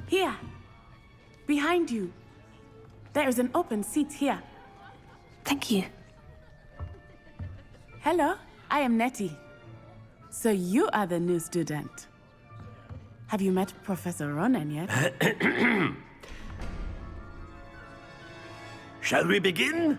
Here. Behind you. There is an open seat here. Thank you. Hello, I am Nettie. So you are the new student. Have you met Professor Ronan yet? Shall we begin?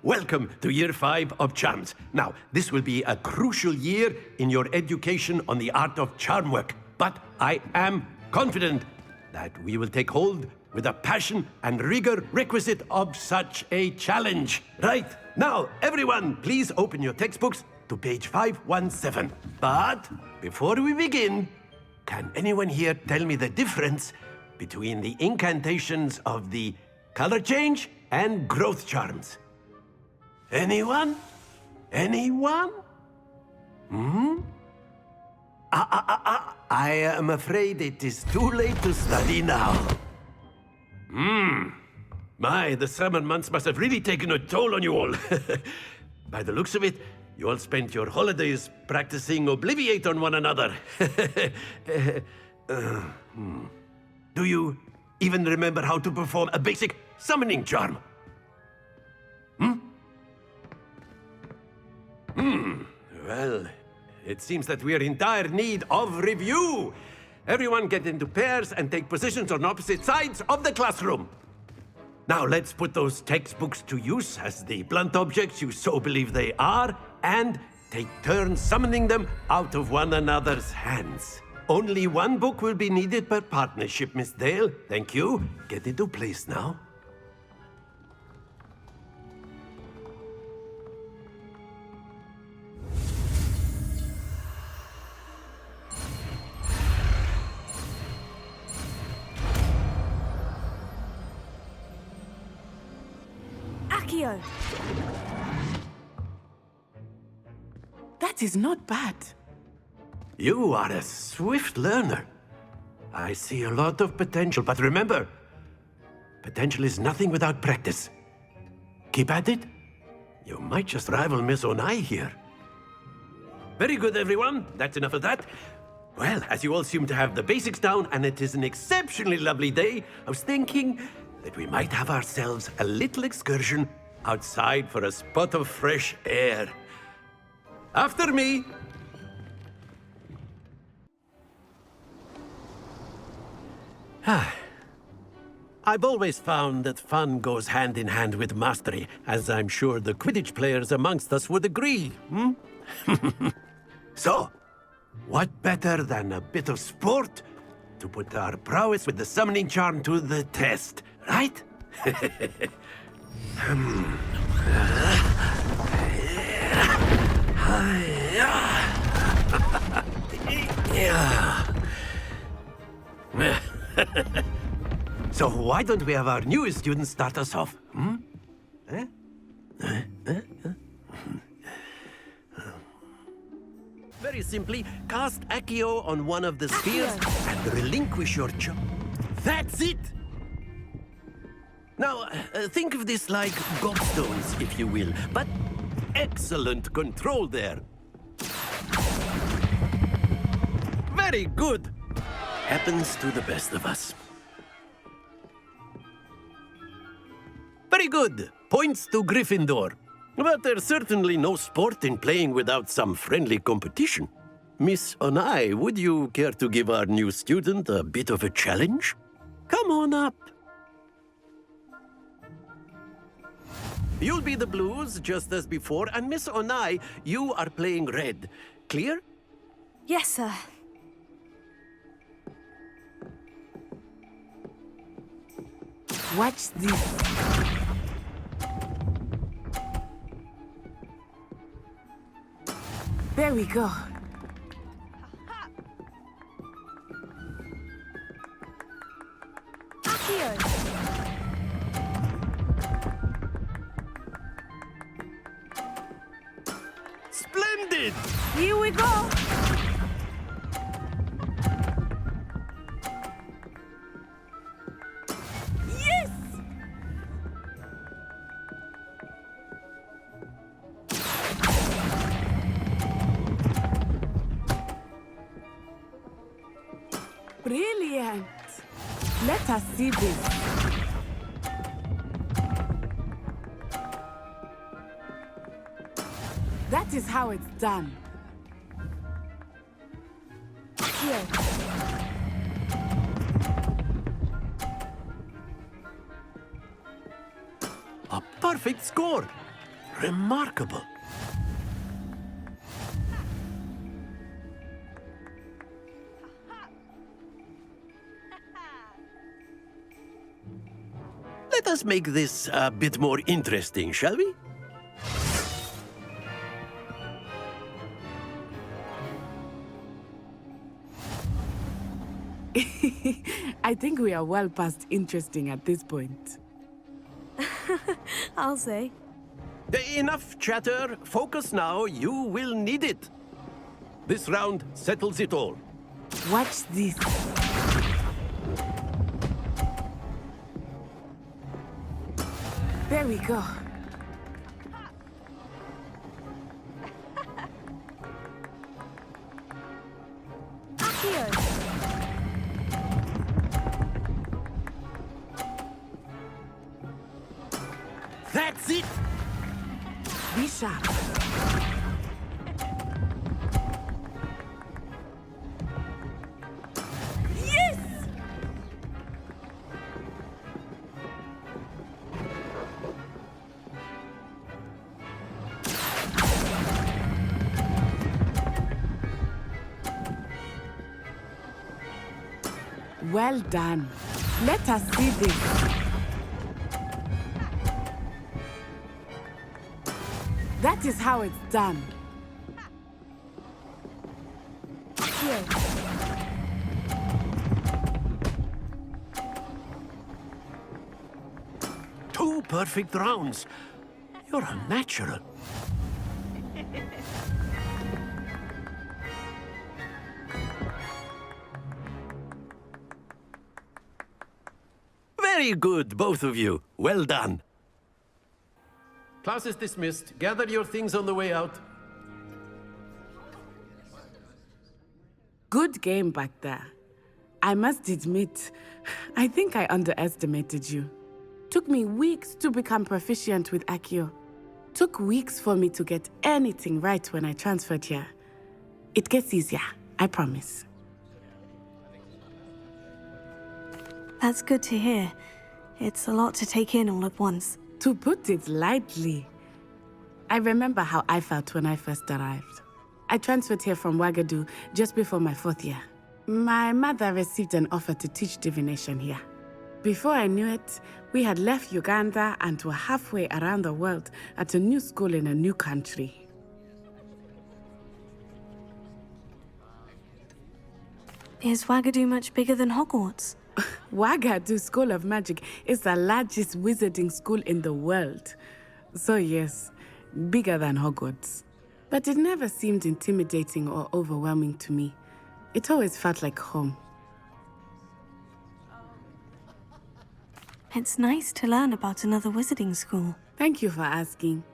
Welcome to Year 5 of Charms. Now, this will be a crucial year in your education on the art of charm work. But I am confident that we will take hold with the passion and rigor requisite of such a challenge. Right, now, everyone, please open your textbooks to page 517. But before we begin, can anyone here tell me the difference between the incantations of the color change and growth charms? Anyone? Anyone? I am afraid it is too late to study now. My, the summer months must have really taken a toll on you all. By the looks of it, you all spent your holidays practicing Obliviate on one another. Do you even remember how to perform a basic summoning charm? Well, it seems that we are in dire need of review. Everyone get into pairs and take positions on opposite sides of the classroom. Now let's put those textbooks to use as the blunt objects you so believe they are, and take turns summoning them out of one another's hands. Only one book will be needed per partnership, Miss Dale. Thank you. Get into place now. Accio! That is not bad. You are a swift learner. I see a lot of potential, but remember, potential is nothing without practice. Keep at it. You might just rival Miss Onai here. Very good, everyone. That's enough of that. Well, as you all seem to have the basics down, and it is an exceptionally lovely day, I was thinking that we might have ourselves a little excursion outside for a spot of fresh air. After me! I've always found that fun goes hand in hand with mastery, as I'm sure the Quidditch players amongst us would agree, So, what better than a bit of sport to put our prowess with the summoning charm to the test, right? So why don't we have our newest student start us off? Very simply, cast Accio on one of the spheres and relinquish your charm. That's it! Now, think of this like gobstones, if you will, but excellent control there. Very good. Happens to the best of us. Very good. Points to Gryffindor. But there's certainly no sport in playing without some friendly competition. Miss Onai, would you care to give our new student a bit of a challenge? Come on up. You'll be the blues, just as before, and Miss Onai, you are playing red. Clear? Yes, sir. Watch this. There we go. Accio! Splendid! Here we go. Yes! Brilliant. Let us see this. That is how it's done. Here. A perfect score! Remarkable. Let us make this a bit more interesting, shall we? I think we are well past interesting at this point. I'll say. Enough chatter. Focus now. You will need it. This round settles it all. Watch this. There we go. Accio. That's it! Be sharp. Yes! Well done. Let us see this. That is how it's done. Here. Two perfect rounds. You're a natural. Very good, both of you. Well done. Class is dismissed. Gather your things on the way out. Good game back there. I must admit, I think I underestimated you. Took me weeks to become proficient with Accio. Took weeks for me to get anything right when I transferred here. It gets easier, I promise. That's good to hear. It's a lot to take in all at once. To put it lightly, I remember how I felt when I first arrived. I transferred here from Ouagadougou just before my 4th year. My mother received an offer to teach divination here. Before I knew it, we had left Uganda and were halfway around the world at a new school in a new country. Is Ouagadougou much bigger than Hogwarts? Ouagadougou School of Magic is the largest wizarding school in the world. So yes, bigger than Hogwarts. But it never seemed intimidating or overwhelming to me. It always felt like home. It's nice to learn about another wizarding school. Thank you for asking.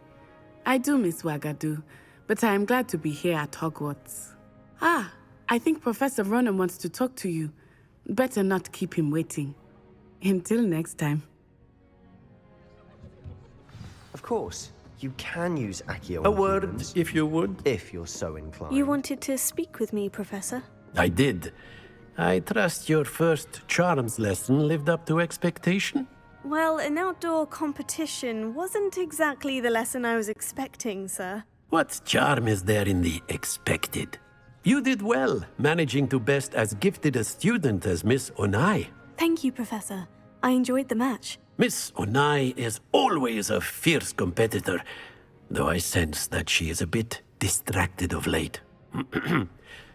I do miss Ouagadougou, but I am glad to be here at Hogwarts. Ah, I think Professor Ronan wants to talk to you. Better not keep him waiting. Until next time. Of course, you can use Accio A on word, humans, if you would. if you're so inclined. You wanted to speak with me, Professor? I did. I trust your first charms lesson lived up to expectation? Well, an outdoor competition wasn't exactly the lesson I was expecting, sir. What charm is there in the expected? You did well, managing to best as gifted a student as Miss Onai. Thank you, Professor. I enjoyed the match. Miss Onai is always a fierce competitor, though I sense that she is a bit distracted of late.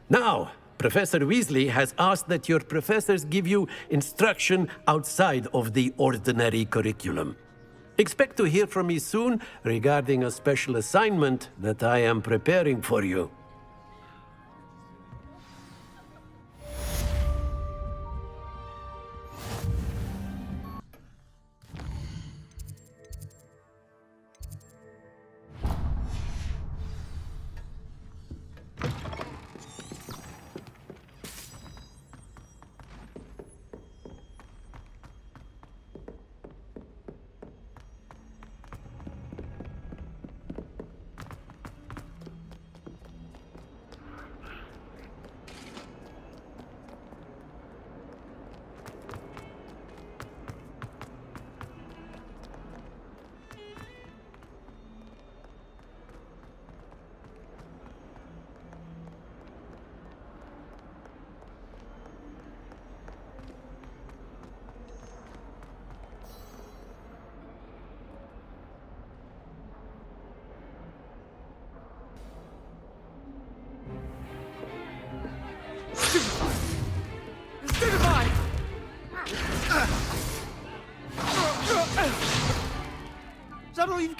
Now, Professor Weasley has asked that your professors give you instruction outside of the ordinary curriculum. Expect to hear from me soon regarding a special assignment that I am preparing for you.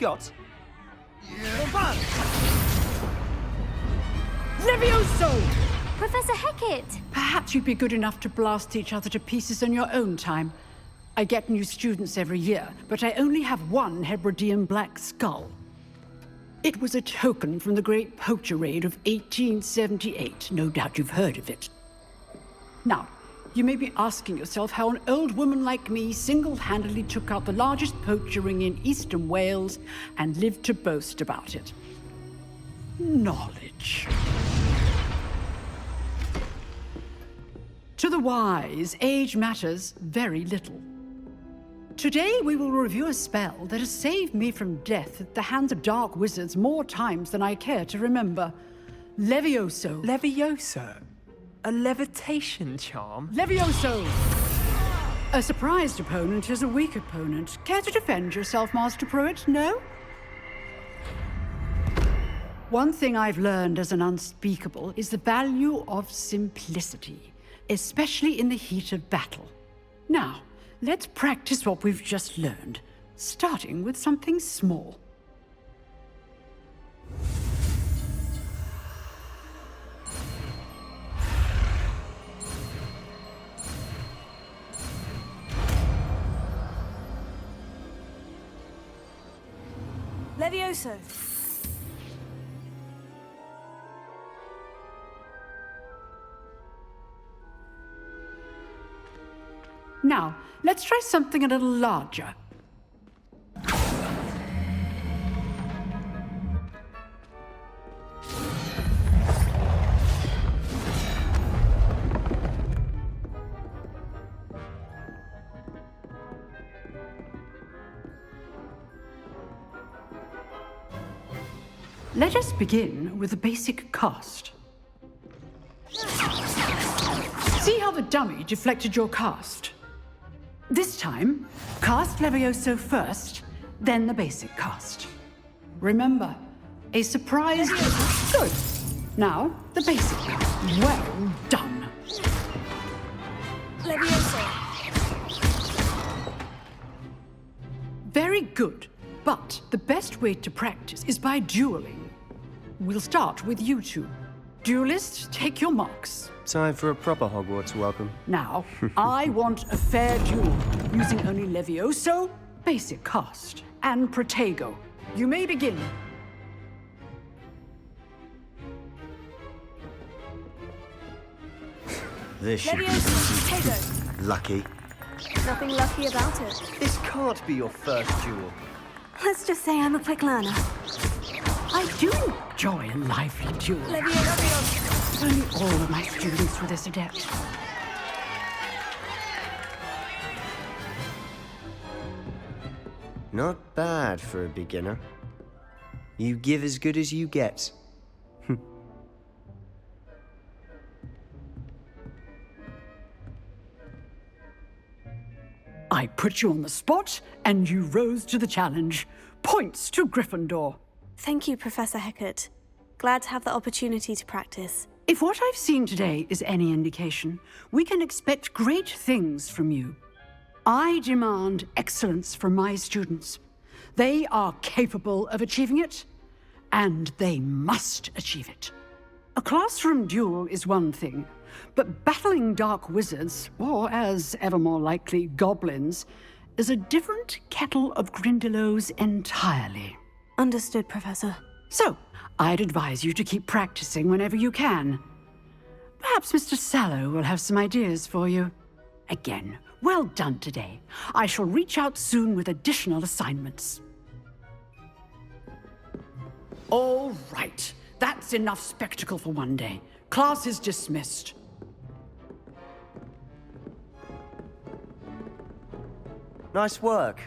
got? Levioso! Professor Hecat! Perhaps you'd be good enough to blast each other to pieces in your own time. I get new students every year, but I only have one Hebridean black skull. It was a token from the Great Poacher Raid of 1878. No doubt you've heard of it. Now, you may be asking yourself how an old woman like me single-handedly took out the largest poacher ring in eastern Wales and lived to boast about it. Knowledge. To the wise, age matters very little. Today we will review a spell that has saved me from death at the hands of dark wizards more times than I care to remember. Levioso. Levioso? A levitation charm? Levioso! A surprised opponent is a weak opponent. Care to defend yourself, Master Pruitt? No? One thing I've learned as an unspeakable is the value of simplicity, especially in the heat of battle. Now, let's practice what we've just learned, starting with something small. Levioso. Now, let's try something a little larger. Let us begin with the basic cast. See how the dummy deflected your cast? This time, cast Levioso first, then the basic cast. Remember, a surprise... Good. Now, the basic cast. Well done. Levioso. Very good. But the best way to practice is by dueling. We'll start with you two. Duelists, take your marks. Time for a proper Hogwarts welcome. Now, I want a fair duel, using only Levioso, basic cast, and Protego. You may begin. This should be Levioso. Protego. lucky. Nothing lucky about it. This can't be your first duel. Let's just say I'm a quick learner. I do enjoy a lively duel. Levioso. If only all of my students were this adept. Not bad for a beginner. You give as good as you get. I put you on the spot, and you rose to the challenge. Points to Gryffindor. Thank you, Professor Hecat. Glad to have the opportunity to practice. If what I've seen today is any indication, we can expect great things from you. I demand excellence from my students. They are capable of achieving it, and they must achieve it. A classroom duel is one thing, but battling dark wizards, or as ever more likely, goblins, is a different kettle of Grindylows entirely. Understood, Professor. So, I'd advise you to keep practicing whenever you can. Perhaps Mr. Sallow will have some ideas for you. Again, well done today. I shall reach out soon with additional assignments. All right. That's enough spectacle for one day. Class is dismissed. Nice work.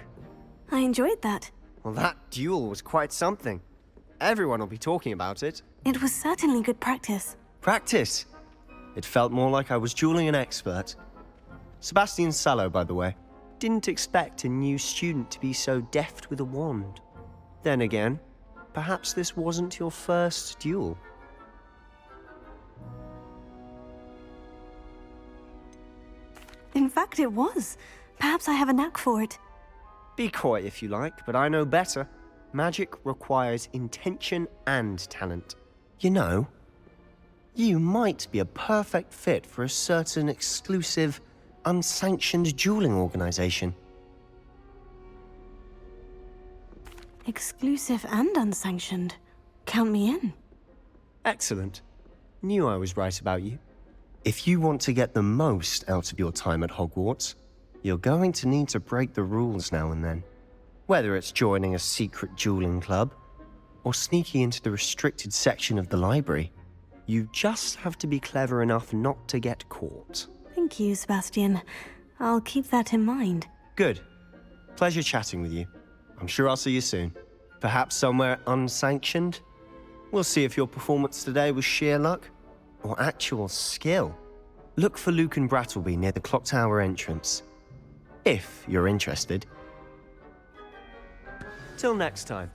I enjoyed that. Well, that duel was quite something. Everyone will be talking about it. It was certainly good practice. Practice. It felt more like I was dueling an expert. Sebastian Sallow, by the way. Didn't expect a new student to be so deft with a wand. Then again, perhaps this wasn't your first duel. In fact, it was. Perhaps I have a knack for it. Be coy if you like, but I know better. Magic requires intention and talent. You know, you might be a perfect fit for a certain exclusive, unsanctioned dueling organization. Exclusive and unsanctioned. Count me in. Excellent. Knew I was right about you. If you want to get the most out of your time at Hogwarts, you're going to need to break the rules now and then. Whether it's joining a secret dueling club, or sneaking into the restricted section of the library, you just have to be clever enough not to get caught. Thank you, Sebastian. I'll keep that in mind. Good. Pleasure chatting with you. I'm sure I'll see you soon. Perhaps somewhere unsanctioned? We'll see if your performance today was sheer luck or actual skill. Look for Luke and Brattleby near the clock tower entrance, if you're interested. Till next time.